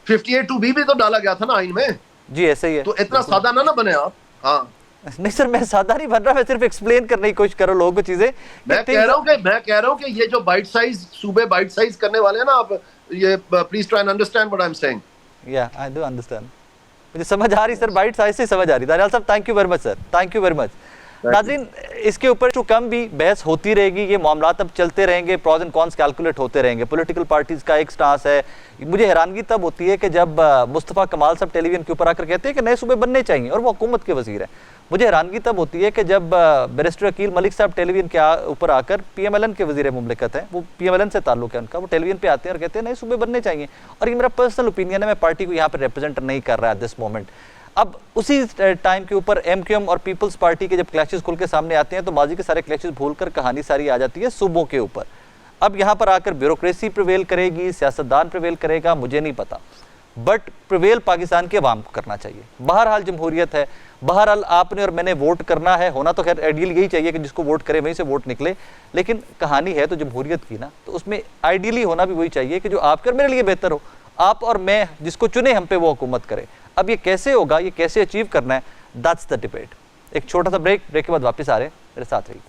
58(2)B भी तो डाला गया था ना आइन में जी। ऐसे ही है, तो इतना सादा ना बने आप। हाँ नहीं सर, मैं सादा नहीं बन रहा, मैं सिर्फ एक्सप्लेन करने की कोशिश करो लोगों को चीजें। मैं कह रहा हूँ कि ये जो बाइट साइज सूबे बाइट साइज करने वाले हैं ना आप, ये please try and understand what I am saying. या आई डू अंडरस्टैंड, मुझे समझ आ रही सर, बाइट साइज से समझ आ रही। दानियाल साहब thank you very much sir, thank you very much. नाज़रीन इसके ऊपर जो कम भी बहस होती रहेगी, ये मामलात अब चलते रहेंगे, प्रॉज एंड कॉन्स कैलकुलेट होते रहेंगे। पॉलिटिकल पार्टीज़ का एक स्टांस है। मुझे हैरानगी तब होती है कि जब मुस्तफ़ा कमाल साहब टेलीविजन के ऊपर आकर कहते हैं कि नए सूबे बनने चाहिए और वो हुकूमत के वज़ीर हैं। मुझे हैरानगी तब होती है कि जब बैरिस्टर अकील मलिक साहब टेलीविजन के ऊपर आकर PMLN के वज़ीर मुमलिकत हैं, वो PMLN से ताल्लुक़ है उनका, वो टेलीविजन पे आते हैं और कहते हैं नए सूबे बनने चाहिए। और ये मेरा पर्सनल ओपिनियन है, मैं पार्टी को यहाँ पर रिप्रेजेंट नहीं कर रहा है दिस मोमेंट। अब उसी टाइम के ऊपर MQM और पीपल्स पार्टी के जब क्लैशेस खुल के सामने आते हैं तो माजी के सारे क्लैशेस भूलकर कहानी सारी आ जाती है सूबों के ऊपर। अब यहाँ पर आकर ब्यूरोक्रेसी प्रिवेल करेगी, सियासतदान प्रिवेल करेगा, मुझे नहीं पता, बट प्रिवेल पाकिस्तान के अवाम को करना चाहिए। बहरहाल जमहूरियत है, बहरहाल आपने और मैंने वोट करना है, होना तो खैर आइडियल यही चाहिए कि जिसको वोट करे वहीं से वोट निकले, लेकिन कहानी है तो जमहूरियत की ना, तो उसमें आइडियली होना भी वही चाहिए कि जो आपके और मेरे लिए बेहतर हो, आप और मैं जिसको चुने हम पे वो हुकूमत करे। अब ये कैसे होगा, ये कैसे अचीव करना है, दैट्स द डिबेट। एक छोटा सा ब्रेक के बाद वापस आ रहे हैं, मेरे साथ रहिए।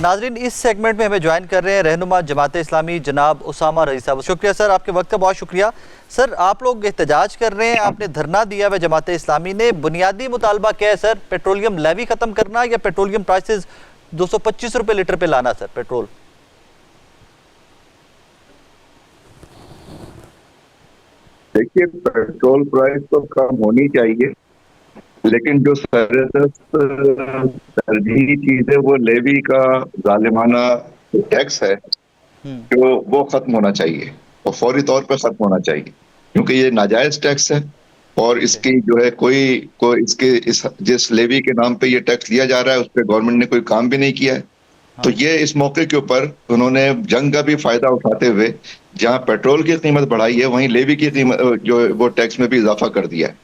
नाजरीन इस सेगमेंट में हमें ज्वाइन कर रहे हैं रहनुमा जमात इस्लामी जनाब उसामा रज़ी साहब। शुक्रिया सर, आपके वक्त का बहुत शुक्रिया। सर आप लोग एहतजाज कर रहे हैं, आपने धरना दिया हुआ जमात इस्लामी ने, बुनियादी मुतालबा क्या है सर? पेट्रोलियम लेवी ख़त्म करना या पेट्रोलियम प्राइसेस 225 रुपये लीटर पे लाना सर पेट्रोल? देखिए पेट्रोल प्राइस तो कम होनी चाहिए, लेकिन जो तरजीही चीज है वो लेवी का जालिमाना टैक्स है जो वो खत्म होना चाहिए और फौरी तौर पर खत्म होना चाहिए, क्योंकि ये नाजायज टैक्स है और इसकी जो है कोई जिस लेवी के नाम पे ये टैक्स लिया जा रहा है उस पर गवर्नमेंट ने कोई काम भी नहीं किया है। तो ये इस मौके के ऊपर उन्होंने जंग का भी फायदा उठाते हुए जहां पेट्रोल की कीमत बढ़ाई है वहीं लेवी की कीमत जो वो टैक्स में भी इजाफा कर दिया है।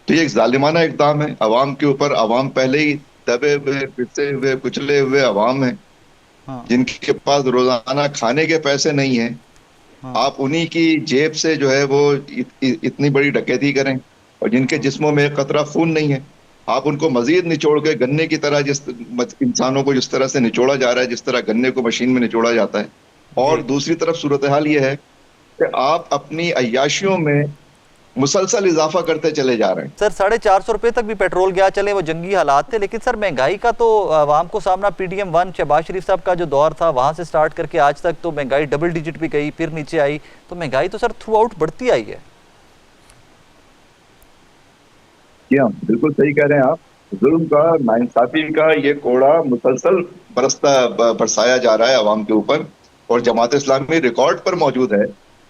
तो ये एक जालिमाना इक़दाम है अवाम के ऊपर। अवाम पहले ही दबे हुए, पिसे हुए, कुचले हुए अवाम है जिनके पास रोजाना खाने के पैसे नहीं है। आप उन्हीं की जेब से जो है वो इतनी बड़ी डकैती करें और जिनके जिस्मों में कतरा खून नहीं है आप उनको मजीद निचोड़ के गन्ने की तरह जिस इंसानों को जिस तरह से निचोड़ा जा रहा है, जिस तरह गन्ने को मशीन में निचोड़ा जाता है, और जी दूसरी तरफ सूरत हाल ये है कि आप अपनी अय्याशियों में मुसलसल इजाफा करते चले जा रहे हैं। सर, 450 रुपए तक भी पेट्रोल गया, चले वो जंगी हालात थे, लेकिन सर महंगाई का तो आवाम को सामना PDM-1 शहबाज शरीफ साहब का जो दौर था वहां से स्टार्ट करके आज तक तो महंगाई डबल डिजिट भी गई, फिर नीचे आई, तो महंगाई तो सर थ्रू आउट बढ़ती आई है। जी हाँ, बिल्कुल सही कह रहे हैं आप। जुल्म का, नाइंसाफी का ये कोड़ा मुसलसल बरसाया जा रहा है अवाम के ऊपर, और जमात इस्लामी रिकॉर्ड पर मौजूद है।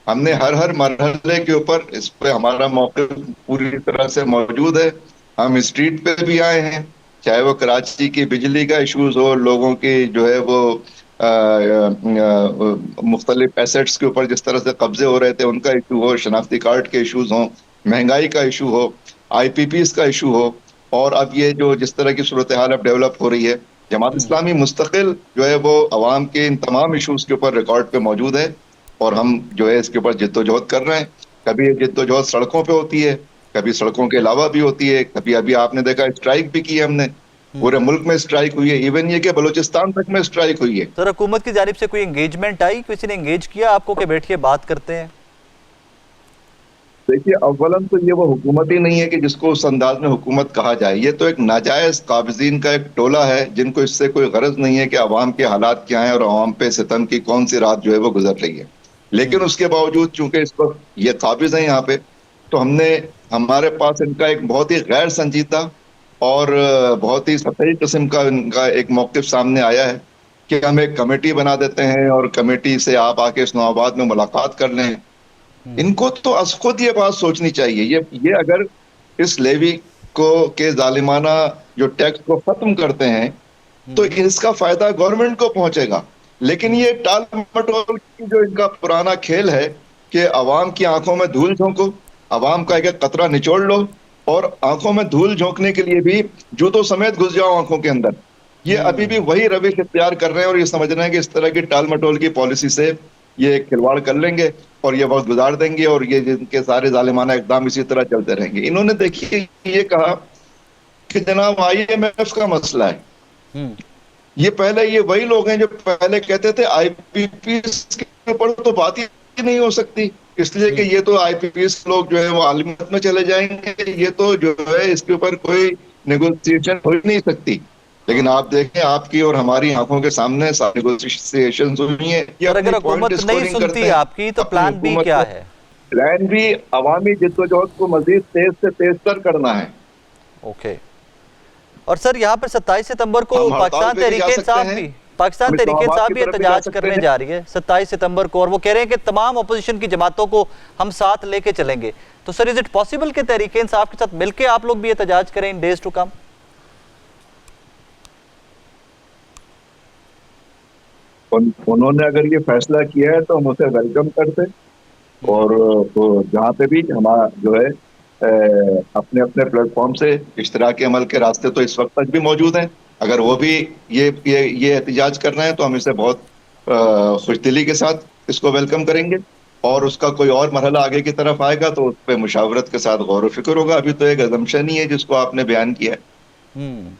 हमने हर मरहले के ऊपर इस पे हमारा मौक़िफ़ पूरी तरह से मौजूद है। हम स्ट्रीट पे भी आए हैं, चाहे वो कराची की बिजली का इशूज हो, लोगों की जो है वो मुख्तलिफ एसेट्स के ऊपर जिस तरह से कब्जे हो रहे थे उनका इशू हो, शनाख्ती कार्ड के इशूज हों, महंगाई का इशू हो, IPPs का इशू हो, और अब ये जो जिस तरह की सूरत हाल अब डेवलप हो रही है, जमात इस्लामी मुस्तकिल जो है वो अवाम के इन तमाम इशूज के ऊपर रिकॉर्ड पे मौजूद है, और हम जो है इसके ऊपर जिद्दोजहद कर रहे हैं। कभी ये जिद्दोजहद सड़कों पे होती है, कभी सड़कों के अलावा भी होती है, कभी अभी आपने देखा स्ट्राइक भी की है हमने, पूरे मुल्क में स्ट्राइक हुई है, इवन ये कि बलूचिस्तान तक में स्ट्राइक हुई है। सर, हुकूमत की जानिब से कोई एंगेजमेंट आई, किसी ने एंगेज किया आपको कि बैठिए बात करते हैं? देखिए, अव्वलन तो ये वो हुकूमत ही नहीं है कि जिसको उस अंदाज में हुकूमत कहा जाए। ये तो एक नाजायज काबिजीन का एक टोला है, जिनको इससे कोई गरज नहीं है कि अवाम के हालात क्या हैं और अवाम पे सितम की कौन सी रात जो है वो गुजर रही है। लेकिन उसके बावजूद चूंकि इस वक्त ये काबिज है यहाँ पे, तो हमारे पास इनका एक बहुत ही गैर संजीदा और बहुत ही सतही किस्म का इनका एक मौक़िफ़ सामने आया है कि हम एक कमेटी बना देते हैं और कमेटी से आप आके इस्लामाबाद में मुलाकात कर लें। इनको तो अस खुद ये बात सोचनी चाहिए, ये अगर इस लेवी को के जालिमाना जो टैक्स को खत्म करते हैं तो इसका फायदा गवर्नमेंट को पहुंचेगा। लेकिन ये टाल मटोल की जो इनका पुराना खेल है कि अवाम की आंखों में धूल झोंको, अवाम का एक एक कतरा निचोड़ लो, और आंखों में धूल झोंकने के लिए भी जूतों समेत घुस जाओ आंखों के अंदर। ये अभी भी वही रविश इख्तियार कर रहे हैं, और ये समझ रहे हैं कि इस तरह की टाल मटोल की पॉलिसी से ये खिलवाड़ कर लेंगे और ये वक्त गुजार देंगे, और ये जिनके सारे जालिमाना इकदाम इसी तरह चलते रहेंगे। इन्होंने देखिए ये कहा कि जनाब IMF का मसला है। ये पहले ये वही लोग हैं जो पहले कहते थे IPPs के ऊपर तो बात ही नहीं हो सकती, इसलिए कि ये तो IPPs लोग जो है वो आलिमत में चले जाएंगे, ये तो जो है इसके ऊपर कोई नेगोशिएशन हो ही नहीं सकती। लेकिन आप देखें, आपकी और हमारी आंखों के सामने सारी नेगोशिएशन हुई है। सर, अगर हुकूमत नहीं सुनती आपकी तो प्लान बी क्या है? प्लान बी अवामी जिद्दोजहद को मजीद तेज से तेज तर करना है। ओके। और सर, यहाँ पर 27 सितंबर को हम हड़ताल पाकिस्तान पे भी जा तहरीक सकते इंसाफ हैं, भी पाकिस्तान हम तहरीक इस्लामाबाद इंसाफ की भी तरफ भी जा एहतजाज सकते करने हैं। जा रही है 27 सितंबर को, और वो कह रहे हैं कि तमाम अपोजिशन की जमातों को हम साथ लेके चलेंगे। तो सर, इज इट पॉसिबल कि तहरीक इंसाफ के साथ मिलकर आप लोग भी एहतजाज करें इन डेज टू कम? उन्होंने अगर ये फैसला किया है तो हम उसे वेलकम करते, और तो जहाँ पे भी हमारा जो है अपने अपने प्लेटफॉर्म से इश्तराकी अमल के रास्ते तो इस वक्त तक भी मौजूद हैं। अगर वो भी ये एहतजाज कर रहे हैं तो हम इसे बहुत खुशदिली के साथ इसको वेलकम करेंगे, और उसका कोई और मरहला आगे की तरफ आएगा तो उस पर मुशावरत के साथ गौर व फिक्र होगा। अभी तो एक अजम्पशन ही है जिसको आपने बयान किया है।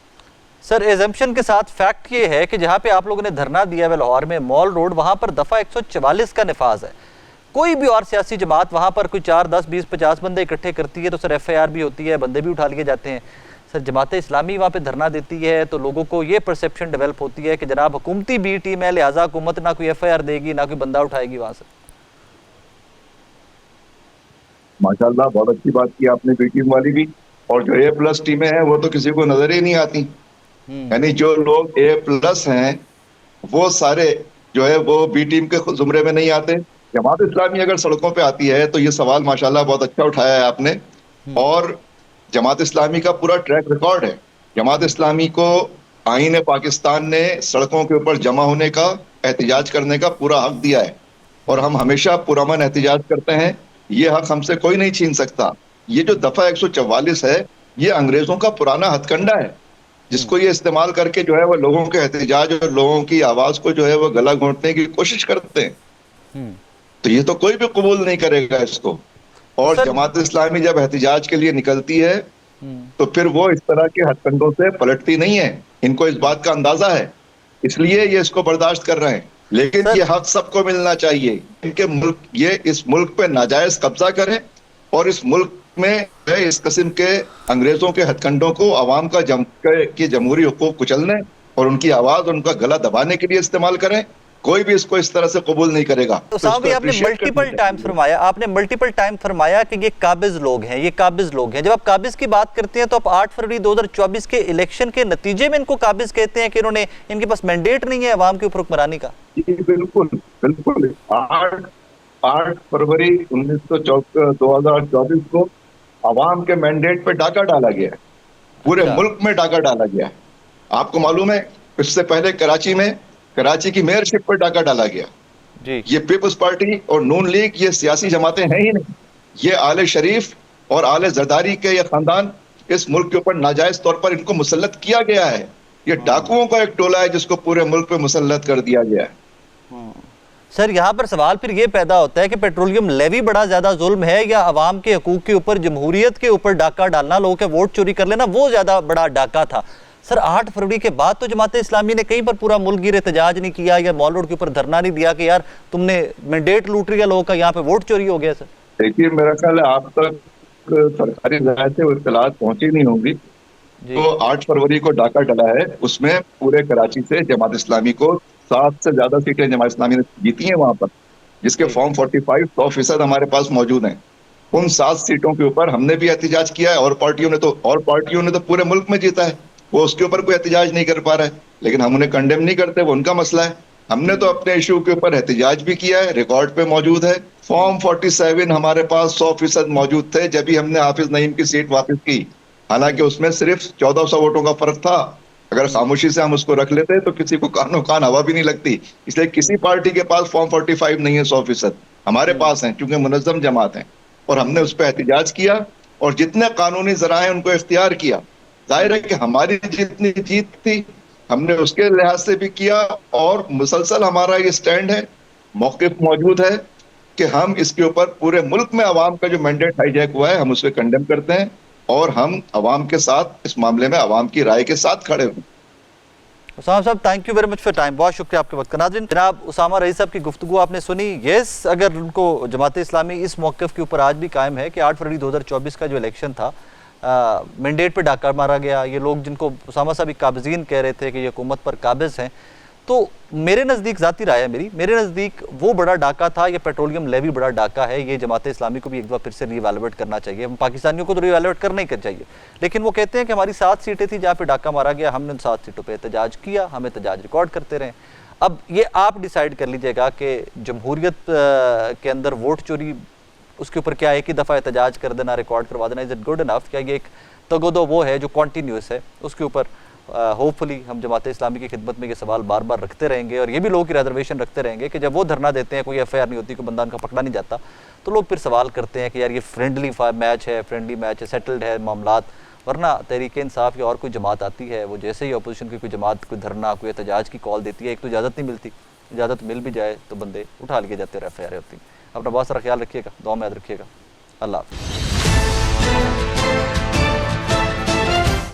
सर, एजम्पशन के साथ फैक्ट ये है कि जहाँ पे आप लोगों ने धरना दिया है लाहौर में मॉल रोड, वहां पर दफा 144 का निफाज है। कोई भी और सियासी जमात वहां पर कोई 4, 10, 20, 50 बंदे इकट्ठे करती है तो सर FIR भी होती है, बंदे भी उठा लिए जाते हैं। सर, जमात इस्लामी वहाँ पे धरना देती है तो लोगों को ये परसेप्शन डेवलप होती है कि जनाब हुकूमती बी टीम है, लिहाजा हुकूमत ना कोई FIR देगी ना कोई बंदा उठाएगी वहां से। माशाल्लाह, बहुत अच्छी बात की आपने बी टीम वाली भी, और जो A+ टीमें हैं वो तो किसी को नजर ही नहीं आती। यानी जो लोग A+ हैं वो सारे जो है वो बी टीम के जुमरे में नहीं आते। जमात इस्लामी अगर सड़कों पे आती है तो ये सवाल माशाल्लाह बहुत अच्छा उठाया है आपने, और जमात इस्लामी का पूरा ट्रैक रिकॉर्ड है। जमात इस्लामी को आईन पाकिस्तान ने सड़कों के ऊपर जमा होने का, एहतजाज करने का पूरा हक दिया है, और हम हमेशा पुरअमन एहतजाज करते हैं। ये हक हमसे कोई नहीं छीन सकता। ये जो दफा 144 है ये अंग्रेजों का पुराना हथकंडा है, जिसको ये इस्तेमाल करके जो है वो लोगों के एहतजाज और लोगों की आवाज को जो है वो गला घोंटने की कोशिश करते हैं। तो ये तो कोई भी कबूल नहीं करेगा इसको। और जमात इस्लामी जब एहतजाज के लिए निकलती है तो फिर वो इस तरह के हथकंडों से पलटती नहीं है। इनको इस बात का अंदाजा है, इसलिए ये इसको बर्दाश्त कर रहे हैं। लेकिन सर- ये हक सबको मिलना चाहिए। इनके मुल्क, ये इस मुल्क पे नाजायज कब्जा करें और इस मुल्क में इस किस्म के अंग्रेजों के हथकंडों को अवाम का की जमहूरी हुकूक कुचलने और उनकी आवाज, उनका गला दबाने के लिए इस्तेमाल करें। कोई भी इसको इस तरह से कबूल नहीं करेगा। तो इसको साहब, आपने appreciate करना मल्टीपल टाइम चाहिए। फरमाया, आपने मल्टीपल टाइम फरमाया कि ये काबिज लोग हैं, ये काबिज लोग हैं। जब आप काबिज की बात करते हैं तो आप 8 फरवरी 2024 के इलेक्शन के नतीजे में इनको काबिज कहते हैं कि इन्होंने, इनके पास मैंडेट नहीं है अवाम के ऊपर हुक्मरानी का। जी बिल्कुल बिल्कुल। 8 फरवरी 2024 को अवाम के मैंडेट पे डाका डाला गया है, पूरे अच्छा। मुल्क में डाका डाला गया है। आपको मालूम है, इससे पहले कराची की मेयरशिप पर डाका डाला गया। जी ये पीपल्स पार्टी और नून लीग, ये सियासी जमातें हैं ही नहीं। ये आले शरीफ और आले जरदारी के ये खानदान इस मुल्क के ऊपर नाजायज तौर पर इनको मुसल्लत किया गया है। ये डाकुओं का एक टोला है जिसको पूरे मुल्क पे मुसल्लत कर दिया गया है। सर, यहाँ पर सवाल फिर ये पैदा होता है कि पेट्रोलियम लेवी बड़ा ज्यादा जुल्म है या अवाम के हकूक के ऊपर, जमहूरियत के ऊपर डाका डालना, लोगों के वोट चोरी कर लेना, वो ज्यादा बड़ा डाका था। सर, 8 फरवरी के बाद तो जमात इस्लामी ने कहीं पर पूरा मुल्क गिर एहतजाज नहीं किया या मॉल रोड के ऊपर धरना नहीं दिया कि यार तुमने मैंडेट लूट लिया लोगों का, यहाँ पे वोट चोरी हो गया। सर देखिए, मेरा ख्याल है आप तक सरकारी जराये से वो इत्तलात पहुंची नहीं होंगी। जी तो 8 फरवरी को डाका डला है, उसमें पूरे कराची से जमात इस्लामी को 7 से ज्यादा सीटें जमात इस्लामी ने जीती हैं वहां पर, जिसके जी। फॉर्म 45 100% हमारे पास मौजूद हैं। उन 7 सीटों के ऊपर हमने भी एहतजाज किया है और पार्टियों ने तो पूरे मुल्क में जीता है। वो उसके ऊपर कोई एहतजाज नहीं कर पा रहा है, लेकिन हम उन्हें कंडेम नहीं करते, वो उनका मसला है। हमने तो अपने इशू के ऊपर एहतजाज भी किया है, रिकॉर्ड पे मौजूद है। फॉर्म 47 हमारे पास 100% मौजूद थे जब भी हमने हाफिज नईम की सीट वापस की। हालांकि उसमें सिर्फ 1400 वोटों का फर्क था। अगर खामोशी से हम उसको रख लेते तो किसी को कानो कान हवा भी नहीं लगती। इसलिए किसी पार्टी के पास फॉर्म 45 नहीं है 100%, हमारे पास है, क्योंकि मुनज्जम जमात है। और हमने उस पर एहतजाज किया और जितने कानूनी जराए उनको इख्तियार किया। जाहिर है कि हमारी जितनी जीत थी हमने उसके लिहाज से भी किया, और मुसलसल हमारा ये स्टैंड है, मौक़िफ़ मौजूद है कि हम इसके ऊपर पूरे मुल्क में अवाम का जो मैंडेट हाईजैक हुआ है हम उसे कंडेम करते हैं और हम अवाम के साथ इस मामले में अवाम की राय के साथ खड़े हुए। उसामा साहब, thank you very much for time, बहुत शुक्रिया आपके वक्त का। नाज़रीन, जनाब उसामा रईस साहब की गुफ्तगू आपने सुनी। यस, अगर उनको जमात इस्लामी इस मौक़िफ़ के ऊपर आज भी कायम है कि 8 फरवरी 2024 का जो इलेक्शन था, मैंडेट पे डाका मारा गया, ये लोग जिनको उसामा साहब काबिज़ीन कह रहे थे कि ये हुकूमत पर काबिज़ हैं, तो मेरे नज़दीक ज़ाती राय है मेरे नज़दीक वो बड़ा डाका था, ये पेट्रोलियम लेवी बड़ा डाका है। ये जमात इस्लामी को भी एक बार फिर से रीवैल्यूएट करना चाहिए, हम पाकिस्तानियों को तो रीवैल्यूएट करना ही चाहिए। लेकिन वो कहते हैं कि हमारी 7 सीटें थी जहाँ पे डाका मारा गया, हमने उन 7 सीटों पर एहतजाज किया, हम एहतजाज रिकॉर्ड करते रहे। अब ये आप डिसाइड कर लीजिएगा कि जमहूरियत के अंदर वोट चोरी, उसके ऊपर क्या एक ही दफ़ा एहतजाज कर देना, रिकॉर्ड करवा देना, इज़ इट गुड इनफ? क्या ये एक तगोदो वो है जो कॉन्टीन्यूस है? उसके ऊपर होपफुली हम जमात इस्लामी की खिदमत में ये सवाल बार बार रखते रहेंगे और ये भी लोगों की रिजर्वेशन रखते रहेंगे कि जब वो धरना देते हैं, कोई एफआईआर नहीं होती, कोई बंदा उनका पकड़ा नहीं जाता, तो लोग फिर सवाल करते हैं कि यार ये फ्रेंडली मैच है, सेटल्ड है मामलात। वरना तहरीक इंसाफ या और कोई जमात आती है, वो जैसे ही अपोजिशन की कोई जमात कोई धरना, कोई एहतजाज की कॉल देती है, एक तो इजाज़त नहीं मिलती, इजाज़त मिल भी जाए तो बंदे उठा लिए जाते हैं, एफआईआर होती। अपना बहुत सारा ख्याल रखिएगा, दुआ में याद रखिएगा। अल्लाह हाफ़िज़।